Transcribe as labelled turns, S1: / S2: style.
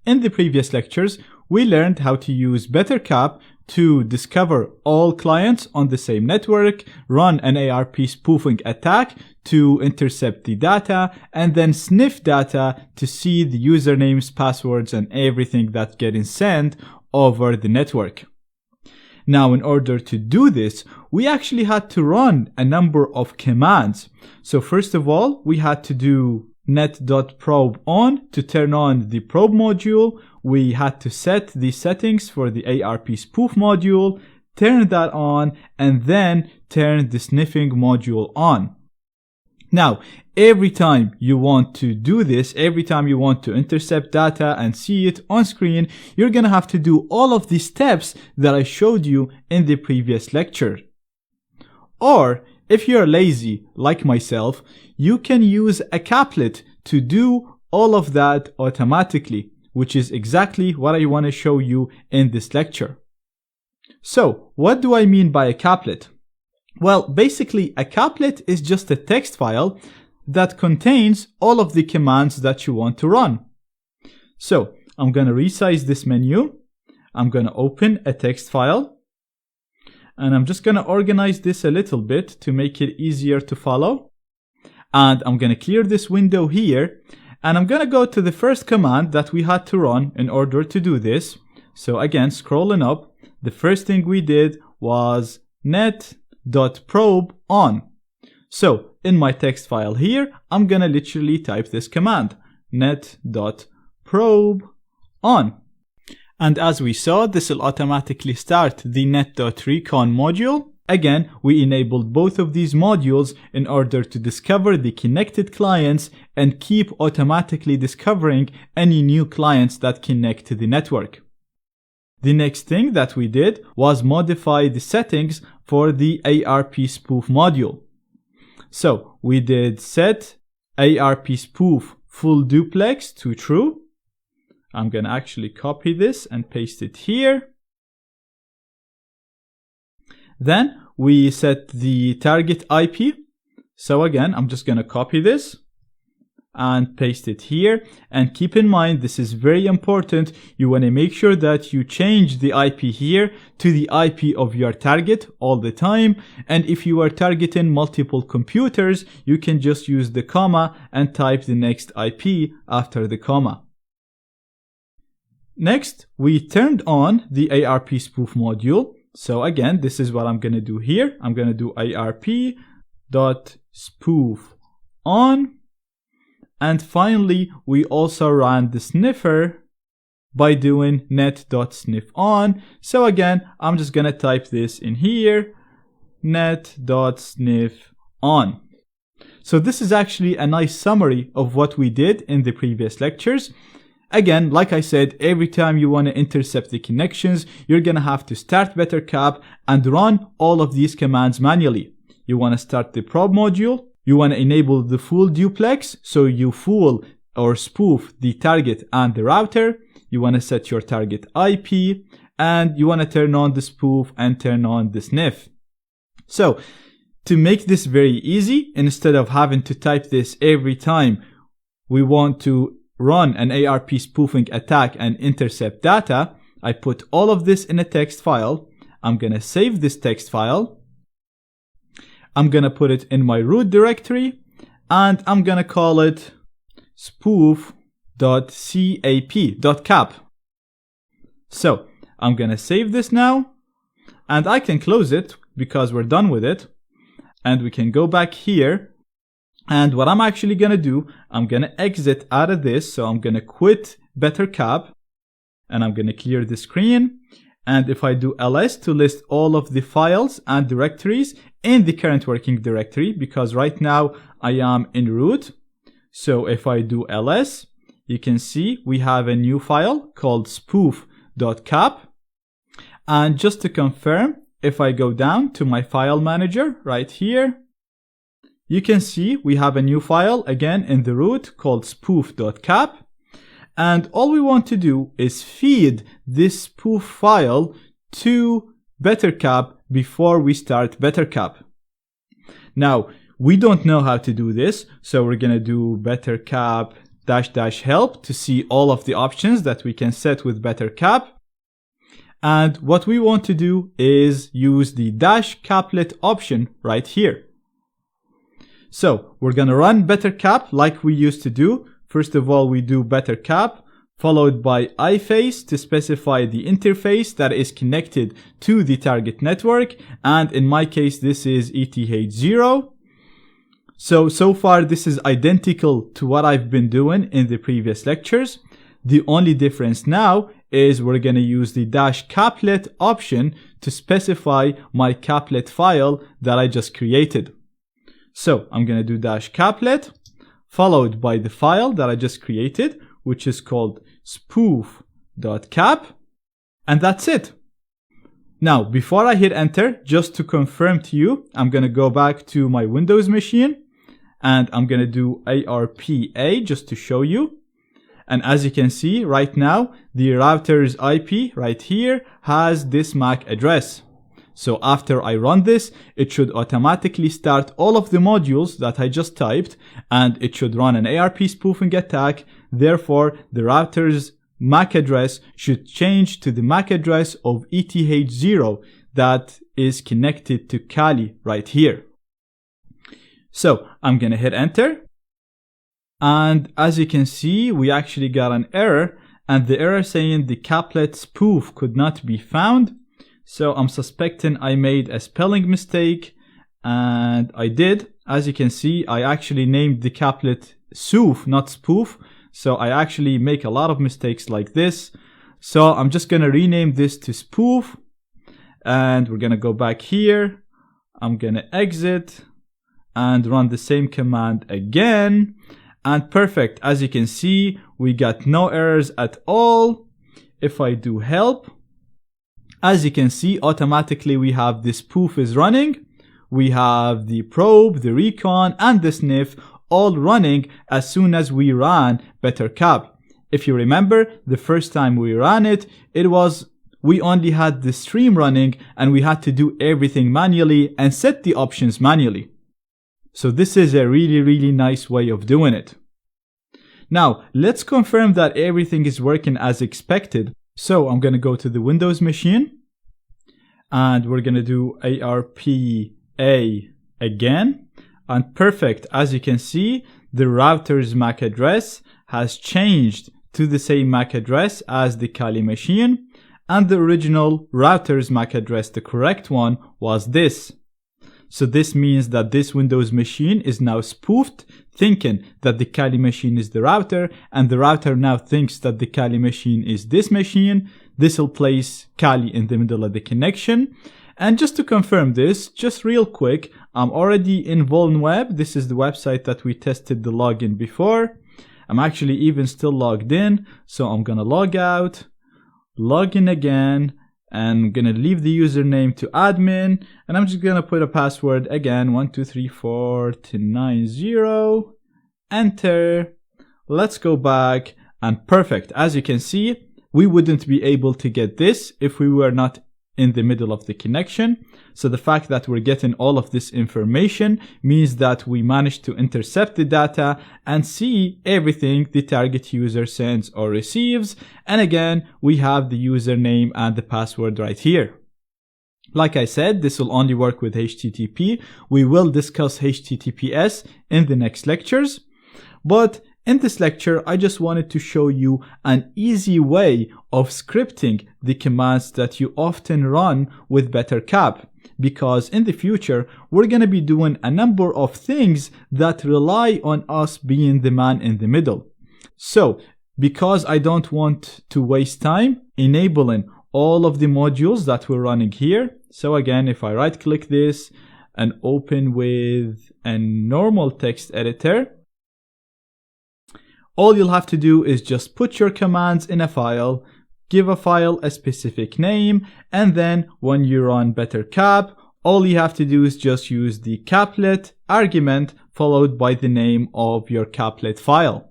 S1: In the previous lectures, we learned how to use Bettercap to discover all clients on the same network, run an ARP spoofing attack to intercept the data, and then sniff data to see the usernames, passwords, and everything that's getting sent over the network. Now, in order to do this, we actually had to run a number of commands. So first of all, we had to do net.probe on to turn on the probe module. We had to set the settings for the ARP spoof module, turn that on, and then turn the sniffing module on. Now, every time you want to do this, every time you want to intercept data and see it on screen, you're going to have to do all of these steps that I showed you in the previous lecture. Or, if you're lazy, like myself, you can use a caplet to do all of that automatically, which is exactly what I want to show you in this lecture. So, what do I mean by a caplet? Well, basically, a caplet is just a text file that contains all of the commands that you want to run. So, I'm going to resize this menu. I'm going to open a text file. And I'm just going to organize this a little bit to make it easier to follow. And I'm going to clear this window here. And I'm going to go to the first command that we had to run in order to do this. So again, scrolling up, the first thing we did was net.probe on. So in my text file here, I'm going to literally type this command, net.probe on. And as we saw, this will automatically start the net.recon module. Again, we enabled both of these modules in order to discover the connected clients and keep automatically discovering any new clients that connect to the network. The next thing that we did was modify the settings for the ARP spoof module. So we did set ARP spoof full duplex to true. I'm going to actually copy this and paste it here. Then we set the target IP. So again, I'm just going to copy this and paste it here. And keep in mind, this is very important. You want to make sure that you change the IP here to the IP of your target all the time. And if you are targeting multiple computers, you can just use the comma and type the next IP after the comma. Next, we turned on the ARP spoof module. So again, this is what I'm going to do here. I'm going to do ARP.spoof on. And finally, we also ran the sniffer by doing net.sniff on. So again, I'm just going to type this in here, net.sniff on. So this is actually a nice summary of what we did in the previous lectures. Again, like I said, every time you want to intercept the connections, you're going to have to start Bettercap and run all of these commands manually. You want to start the probe module. You want to enable the full duplex, so you fool or spoof the target and the router. You want to set your target IP, and you want to turn on the spoof and turn on the sniff. So, to make this very easy, instead of having to type this every time we want to run an ARP spoofing attack and intercept data, I put all of this in a text file. I'm going to save this text file. I'm going to put it in my root directory, and I'm going to call it spoof.cap. So I'm going to save this now, and I can close it because we're done with it. And we can go back here. And what I'm actually going to do, I'm going to exit out of this. So I'm going to quit Bettercap, and I'm going to clear the screen. And if I do ls to list all of the files and directories in the current working directory, because right now I am in root. So if I do ls, you can see we have a new file called spoof.cap. And just to confirm, if I go down to my file manager right here, you can see we have a new file again in the root called spoof.cap. And all we want to do is feed this spoof file to Bettercap before we start Bettercap. Now, we don't know how to do this, so we're going to do bettercap --help to see all of the options that we can set with Bettercap. And what we want to do is use the -caplet option right here. So we're going to run Bettercap like we used to do. First of all, we do Bettercap, followed by iFace to specify the interface that is connected to the target network. And in my case, this is ETH0. So far, this is identical to what I've been doing in the previous lectures. The only difference now is we're going to use the -caplet option to specify my caplet file that I just created. So I'm going to do -caplet, followed by the file that I just created, which is called spoof.cap, and that's it. Now, before I hit enter, just to confirm to you, I'm going to go back to my Windows machine, and I'm going to do ARPA just to show you. And as you can see right now, the router's IP right here has this MAC address. So after I run this, it should automatically start all of the modules that I just typed, and it should run an ARP spoofing attack. Therefore, the router's MAC address should change to the MAC address of ETH0 that is connected to Kali right here. So I'm going to hit enter. And as you can see, we actually got an error, and the error saying the caplet spoof could not be found. So I'm suspecting I made a spelling mistake, and I did. As you can see, I actually named the caplet soof, not spoof. So I actually make a lot of mistakes like this. So I'm just going to rename this to spoof, and we're going to go back here. I'm going to exit and run the same command again. And perfect. As you can see, we got no errors at all. If I do help, as you can see, automatically we have the spoof is running. We have the probe, the recon, and the sniff all running as soon as we ran Bettercap. If you remember, the first time we ran it, we only had the stream running, and we had to do everything manually and set the options manually. So this is a really nice way of doing it. Now, let's confirm that everything is working as expected. So I'm going to go to the Windows machine, and we're going to do ARPA again. And perfect. As you can see, the router's MAC address has changed to the same MAC address as the Kali machine. And the original router's MAC address, the correct one, was this. So this means that this Windows machine is now spoofed, thinking that the Kali machine is the router, and the router now thinks that the Kali machine is this machine. This will place Kali in the middle of the connection. And just to confirm this, just real quick, I'm already in VulnWeb. This is the website that we tested the login before. I'm actually even still logged in, so I'm gonna log out, log in again, and I'm gonna leave the username to admin, and I'm just gonna put a password again, 123490, enter. Let's go back, and perfect. As you can see, we wouldn't be able to get this if we were not in the middle of the connection. So the fact that we're getting all of this information means that we managed to intercept the data and see everything the target user sends or receives. And again, we have the username and the password right here. Like I said, this will only work with HTTP. We will discuss HTTPS in the next lectures. But in this lecture, I just wanted to show you an easy way of scripting the commands that you often run with Bettercap, because in the future, we're going to be doing a number of things that rely on us being the man in the middle. So, because I don't want to waste time enabling all of the modules that we're running here, so again, if I right click this and open with a normal text editor, all you'll have to do is just put your commands in a file, give a file a specific name, and then when you run Bettercap, all you have to do is just use the caplet argument followed by the name of your caplet file.